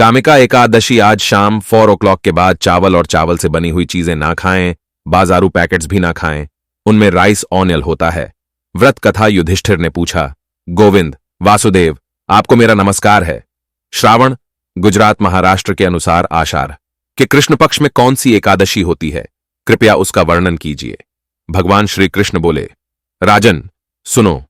कामिका एकादशी आज शाम 4 o'clock के बाद चावल और चावल से बनी हुई चीजें ना खाएं, बाजारू पैकेट्स भी ना खाएं, उनमें राइस ऑनियल होता है। व्रत कथा। युधिष्ठिर ने पूछा, गोविंद, वासुदेव, आपको मेरा नमस्कार है। श्रावण, गुजरात महाराष्ट्र के अनुसार आषाढ़ के कृष्ण पक्ष में कौन सी एकादशी होती है? कृपया उसका वर्णन कीजिए। भगवान श्री कृष्ण बोले, राजन सुनो,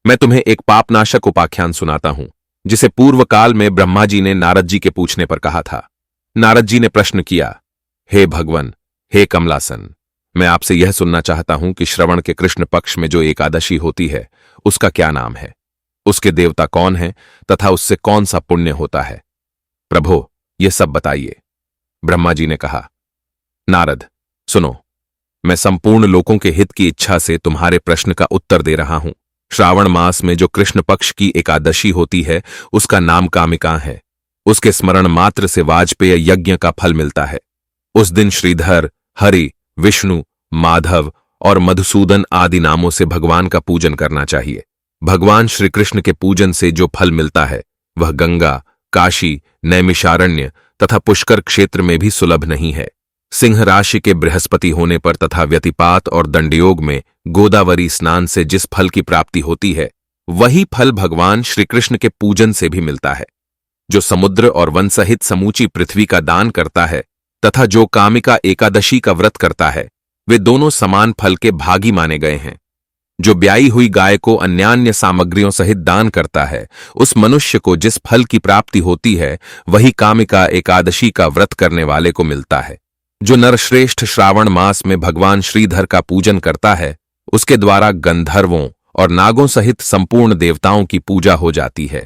मैं तुम्हें एक पापनाशक उपाख्यान सुनाता हूं जिसे पूर्व काल में ब्रह्मा जी ने नारद जी के पूछने पर कहा था। नारद जी ने प्रश्न किया, हे भगवन, हे कमलासन, मैं आपसे यह सुनना चाहता हूं कि श्रवण के कृष्ण पक्ष में जो एकादशी होती है उसका क्या नाम है, उसके देवता कौन है तथा उससे कौन सा पुण्य होता है? प्रभो, यह सब बताइए। ब्रह्मा जी ने कहा, नारद सुनो, मैं संपूर्ण लोकों के हित की इच्छा से तुम्हारे प्रश्न का उत्तर दे रहा हूं। श्रावण मास में जो कृष्ण पक्ष की एकादशी होती है उसका नाम कामिका है। उसके स्मरण मात्र से वाजपेय यज्ञ का फल मिलता है। उस दिन श्रीधर, हरि, विष्णु, माधव और मधुसूदन आदि नामों से भगवान का पूजन करना चाहिए। भगवान श्री कृष्ण के पूजन से जो फल मिलता है वह गंगा, काशी, नैमिषारण्य तथा पुष्कर क्षेत्र में भी सुलभ नहीं है। सिंह राशि के बृहस्पति होने पर तथा व्यतिपात और दंडयोग में गोदावरी स्नान से जिस फल की प्राप्ति होती है वही फल भगवान श्री कृष्ण के पूजन से भी मिलता है। जो समुद्र और वन सहित समूची पृथ्वी का दान करता है तथा जो कामिका एकादशी का व्रत करता है वे दोनों समान फल के भागी माने गए हैं। जो ब्याई हुई गाय को अन्यान्य सामग्रियों सहित दान करता है उस मनुष्य को जिस फल की प्राप्ति होती है वही कामिका एकादशी का व्रत करने वाले को मिलता है। जो नरश्रेष्ठ श्रावण मास में भगवान श्रीधर का पूजन करता है उसके द्वारा गंधर्वों और नागों सहित संपूर्ण देवताओं की पूजा हो जाती है।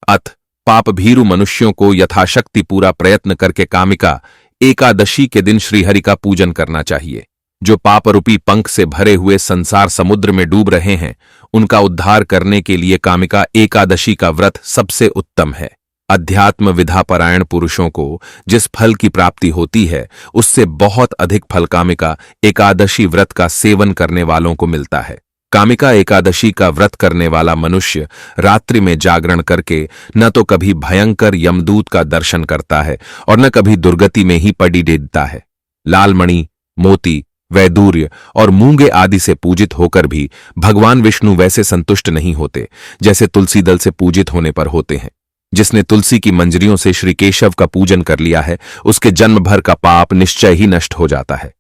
अत पाप भीरु मनुष्यों को यथाशक्ति पूरा प्रयत्न करके कामिका एकादशी के दिन श्रीहरि का पूजन करना चाहिए। जो पापरूपी पंख से भरे हुए संसार समुद्र में डूब रहे हैं उनका उद्धार करने के लिए कामिका एकादशी का व्रत सबसे उत्तम है। अध्यात्म विधापरायण पुरुषों को जिस फल की प्राप्ति होती है उससे बहुत अधिक फल कामिका एकादशी व्रत का सेवन करने वालों को मिलता है। कामिका एकादशी का व्रत करने वाला मनुष्य रात्रि में जागरण करके न तो कभी भयंकर यमदूत का दर्शन करता है और न कभी दुर्गति में ही पड़ी देता है। लालमणि, मोती, वैदूर्य और मूंगे आदि से पूजित होकर भी भगवान विष्णु वैसे संतुष्ट नहीं होते जैसे तुलसी दल से पूजित होने पर होते हैं। जिसने तुलसी की मंजरियों से श्री केशव का पूजन कर लिया है उसके जन्म भर का पाप निश्चय ही नष्ट हो जाता है।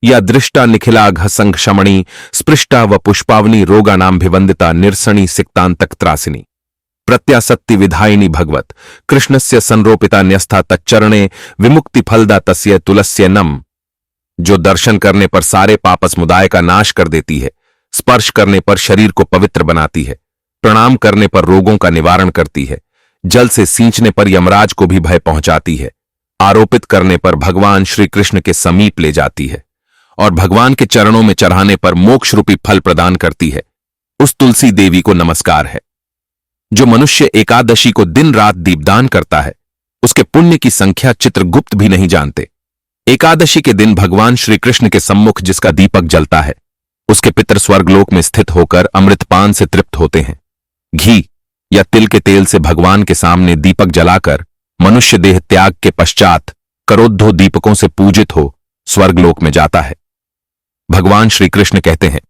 या दृष्टा निखिलाघ संक्षमणी स्पृष्टा व पुष्पावनी रोगा नाम भिवंदिता निरसणी सिक्तांतक त्रासिनी प्रत्यासक्ति विधायिनी भगवत कृष्णस्य संरोपिता न्यस्था तच्चरणे विमुक्ति फलदा तस्य तुलस्य नम। जो दर्शन करने पर सारे पाप समुदाय का नाश कर देती है, स्पर्श करने पर शरीर को पवित्र बनाती है, प्रणाम करने पर रोगों का निवारण करती है, जल से सींचने पर यमराज को भी भय पहुंचाती है, आरोपित करने पर भगवान श्री कृष्ण के समीप ले जाती है और भगवान के चरणों में चढ़ाने पर मोक्ष रूपी फल प्रदान करती है, उस तुलसी देवी को नमस्कार है। जो मनुष्य एकादशी को दिन रात दीपदान करता है उसके पुण्य की संख्या चित्रगुप्त भी नहीं जानते। एकादशी के दिन भगवान श्री कृष्ण के सम्मुख जिसका दीपक जलता है उसके पितर स्वर्गलोक में स्थित होकर अमृतपान से तृप्त होते हैं। घी या तिल के तेल से भगवान के सामने दीपक जलाकर मनुष्य देह त्याग के पश्चात करोद्धो दीपकों से पूजित हो स्वर्गलोक में जाता है। भगवान श्री कृष्ण कहते हैं,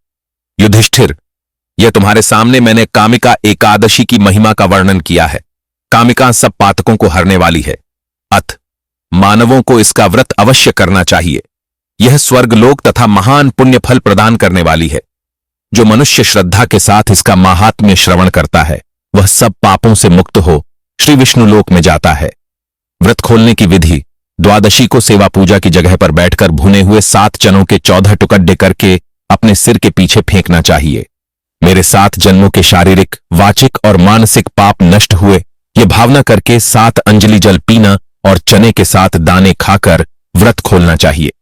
युधिष्ठिर, यह तुम्हारे सामने मैंने कामिका एकादशी की महिमा का वर्णन किया है। कामिका सब पातकों को हरने वाली है। अत मानवों को इसका व्रत अवश्य करना चाहिए। यह स्वर्गलोक तथा महान पुण्य फल प्रदान करने वाली है। जो मनुष्य श्रद्धा के साथ इसका माहात्म्य श्रवण करता है वह सब पापों से मुक्त हो श्री विष्णु लोक में जाता है। व्रत खोलने की विधि: द्वादशी को सेवा पूजा की जगह पर बैठकर भुने हुए 7 चनों के 14 टुकड़े करके अपने सिर के पीछे फेंकना चाहिए। मेरे 7 जन्मों के शारीरिक, वाचिक और मानसिक पाप नष्ट हुए, ये भावना करके 7 अंजलि जल पीना और चने के साथ दाने खाकर व्रत खोलना चाहिए।